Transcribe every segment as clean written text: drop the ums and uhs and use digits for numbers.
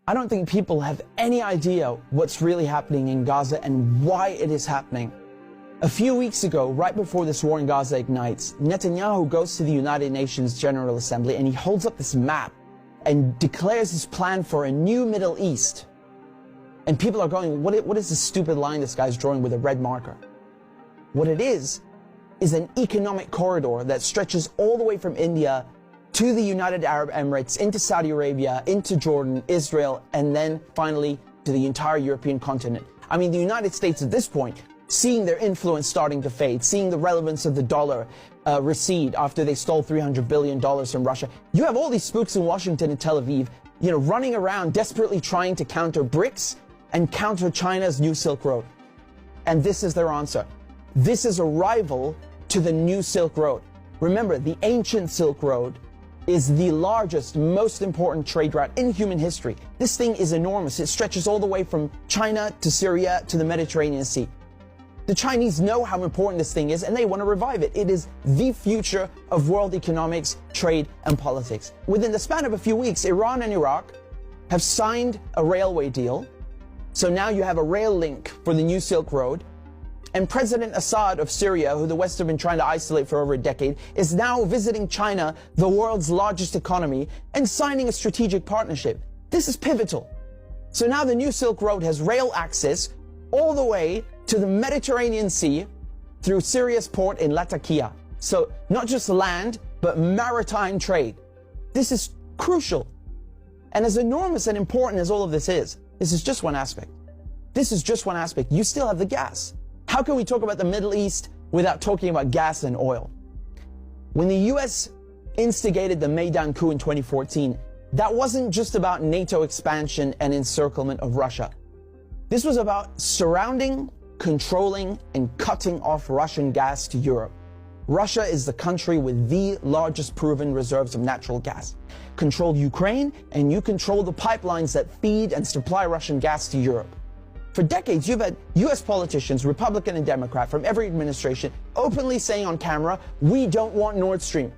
I don't think people have any idea what's really happening in Gaza and why it is happening. A few weeks ago, right before this war in Gaza ignites, Netanyahu goes to the United Nations General Assembly and he holds up this map and declares his plan for a new Middle East. And people are going, what is this stupid line this guy's drawing with a red marker? What it is an economic corridor that stretches all the way from India to the United Arab Emirates, into Saudi Arabia, into Jordan, Israel, and then finally to the entire European continent. I mean, the United States at this point, seeing their influence starting to fade, seeing the relevance of the dollar recede after they stole $300 billion from Russia. You have all these spooks in Washington and Tel Aviv, running around desperately trying to counter BRICS and counter China's new Silk Road. And this is their answer. This is a rival to the new Silk Road. Remember, the ancient Silk Road is the largest, most important trade route in human history. This thing is enormous. It stretches all the way from China to Syria to the Mediterranean Sea. The Chinese know how important this thing is and they want to revive it. It is the future of world economics, trade, and politics. Within the span of a few weeks, Iran and Iraq have signed a railway deal. So now you have a rail link for the new Silk Road. And President Assad of Syria, who the West have been trying to isolate for over a decade, is now visiting China, the world's largest economy, and signing a strategic partnership. This is pivotal. So now the new Silk Road has rail access all the way to the Mediterranean Sea through Syria's port in Latakia. So not just land, but maritime trade. This is crucial. And as enormous and important as all of this is just one aspect. This is just one aspect. You still have the gas. How can we talk about the Middle East without talking about gas and oil? When the US instigated the Maidan coup in 2014, that wasn't just about NATO expansion and encirclement of Russia. This was about surrounding, controlling, and cutting off Russian gas to Europe. Russia is the country with the largest proven reserves of natural gas. Control Ukraine, and you control the pipelines that feed and supply Russian gas to Europe. For decades, you've had US politicians, Republican and Democrat, from every administration, openly saying on camera, we don't want Nord Stream.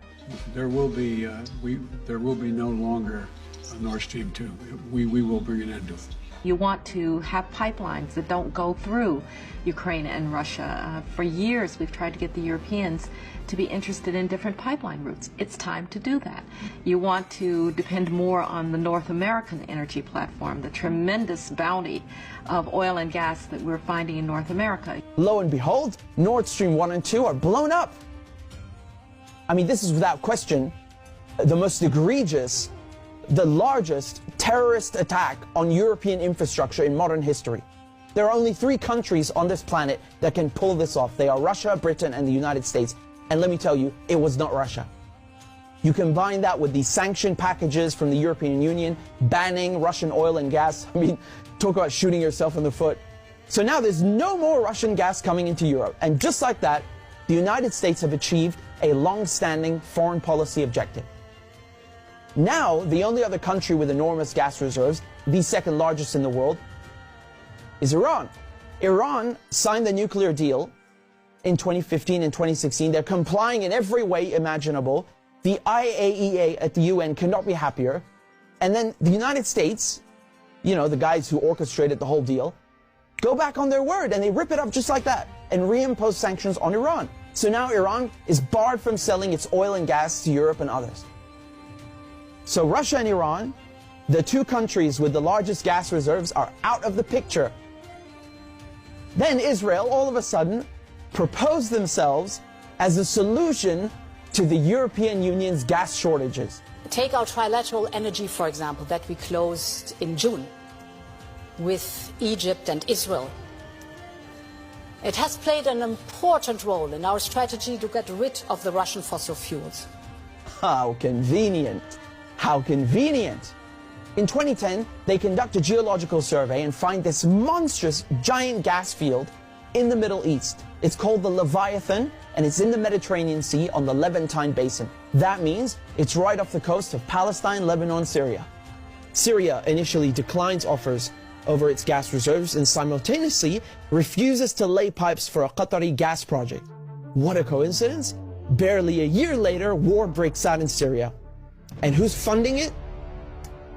There will be no longer a Nord Stream 2. We will bring an end to it. You want to have pipelines that don't go through Ukraine and Russia. For years, we've tried to get the Europeans to be interested in different pipeline routes. It's time to do that. You want to depend more on the North American energy platform, the tremendous bounty of oil and gas that we're finding in North America. Lo and behold, Nord Stream 1 and 2 are blown up. I mean, this is without question the most egregious, the largest terrorist attack on European infrastructure in modern history. There are only 3 countries on this planet that can pull this off. They are Russia, Britain, and the United States. And let me tell you, it was not Russia. You combine that with the sanction packages from the European Union, banning Russian oil and gas. I mean, talk about shooting yourself in the foot. So now there's no more Russian gas coming into Europe. And just like that, the United States have achieved a long-standing foreign policy objective. Now, the only other country with enormous gas reserves, the second largest in the world, is Iran. Iran signed the nuclear deal in 2015 and 2016. They're complying in every way imaginable. The IAEA at the UN cannot be happier. And then the United States, the guys who orchestrated the whole deal, go back on their word and they rip it up just like that and reimpose sanctions on Iran. So now Iran is barred from selling its oil and gas to Europe and others. So Russia and Iran, the 2 countries with the largest gas reserves, are out of the picture. Then Israel, all of a sudden, proposed themselves as a solution to the European Union's gas shortages. Take our trilateral energy, for example, that we closed in June with Egypt and Israel. It has played an important role in our strategy to get rid of the Russian fossil fuels. How convenient. How convenient. In 2010, they conduct a geological survey and find this monstrous giant gas field in the Middle East. It's called the Leviathan, and it's in the Mediterranean Sea on the Levantine Basin. That means it's right off the coast of Palestine, Lebanon, Syria. Syria initially declines offers over its gas reserves and simultaneously refuses to lay pipes for a Qatari gas project. What a coincidence! Barely a year later, war breaks out in Syria. And who's funding it?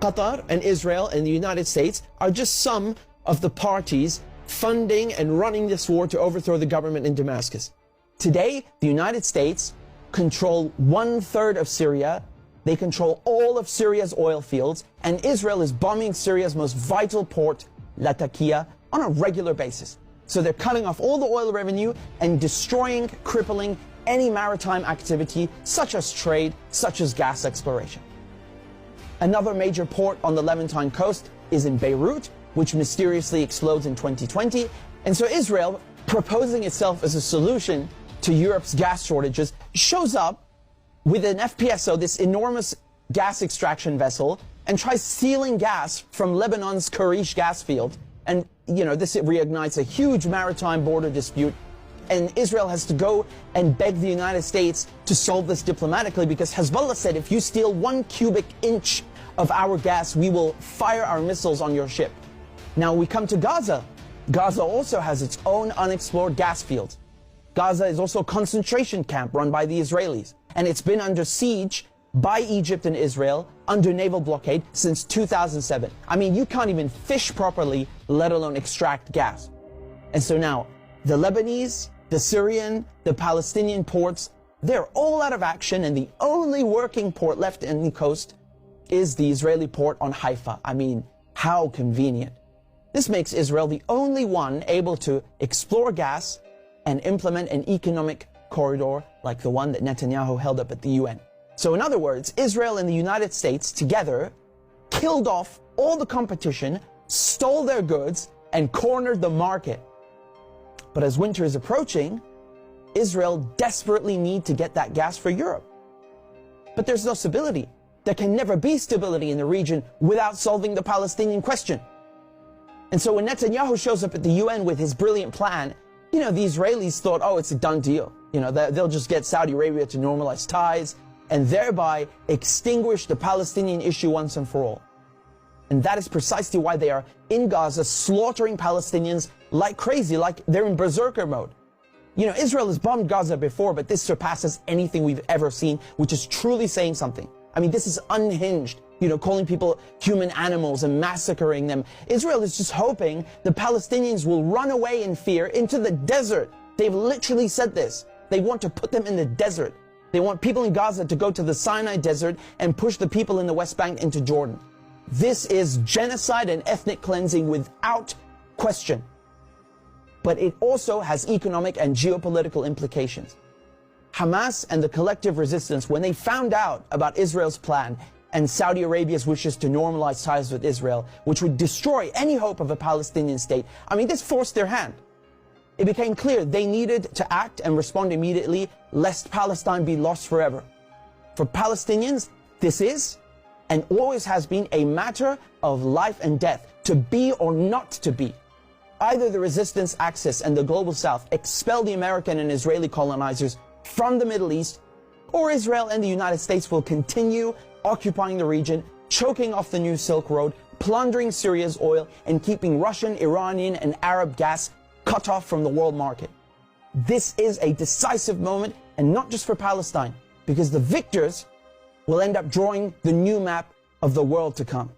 Qatar and Israel and the United States are just some of the parties funding and running this war to overthrow the government in Damascus. Today, the United States control 1/3 of Syria. They control all of Syria's oil fields, and Israel is bombing Syria's most vital port, Latakia, on a regular basis. So they're cutting off all the oil revenue and destroying, crippling any maritime activity, such as trade, such as gas exploration. Another major port on the Levantine coast is in Beirut, which mysteriously explodes in 2020. And so Israel, proposing itself as a solution to Europe's gas shortages, shows up with an FPSO, this enormous gas extraction vessel, and tries stealing gas from Lebanon's Karish gas field. And, you know, this reignites a huge maritime border dispute. And Israel has to go and beg the United States to solve this diplomatically, because Hezbollah said, if you steal 1 cubic inch of our gas, we will fire our missiles on your ship. Now we come to Gaza. Gaza also has its own unexplored gas fields. Gaza is also a concentration camp run by the Israelis, and it's been under siege by Egypt and Israel under naval blockade since 2007. I mean, you can't even fish properly, let alone extract gas. And so now, the Lebanese, the Syrian, the Palestinian ports, they're all out of action, and the only working port left in the coast is the Israeli port on Haifa. I mean, how convenient. This makes Israel the only one able to explore gas and implement an economic corridor like the one that Netanyahu held up at the UN. So in other words, Israel and the United States together killed off all the competition, stole their goods, and cornered the market. But as winter is approaching, Israel desperately needs to get that gas for Europe. But there's no stability. There can never be stability in the region without solving the Palestinian question. And so when Netanyahu shows up at the UN with his brilliant plan, you know, the Israelis thought, oh, it's a done deal. You know, they'll just get Saudi Arabia to normalize ties and thereby extinguish the Palestinian issue once and for all. And that is precisely why they are in Gaza slaughtering Palestinians like crazy, like they're in berserker mode. You know, Israel has bombed Gaza before, but this surpasses anything we've ever seen, which is truly saying something. I mean, this is unhinged, you know, calling people human animals and massacring them. Israel is just hoping the Palestinians will run away in fear into the desert. They've literally said this. They want to put them in the desert. They want people in Gaza to go to the Sinai Desert and push the people in the West Bank into Jordan. This is genocide and ethnic cleansing without question. But it also has economic and geopolitical implications. Hamas and the collective resistance, when they found out about Israel's plan and Saudi Arabia's wishes to normalize ties with Israel, which would destroy any hope of a Palestinian state, I mean, this forced their hand. It became clear they needed to act and respond immediately, lest Palestine be lost forever. For Palestinians, this is and always has been a matter of life and death, to be or not to be. Either the resistance axis and the global south expel the American and Israeli colonizers from the Middle East, or Israel and the United States will continue occupying the region, choking off the new Silk Road, plundering Syria's oil, and keeping Russian, Iranian, and Arab gas cut off from the world market. This is a decisive moment, and not just for Palestine, because the victors will end up drawing the new map of the world to come.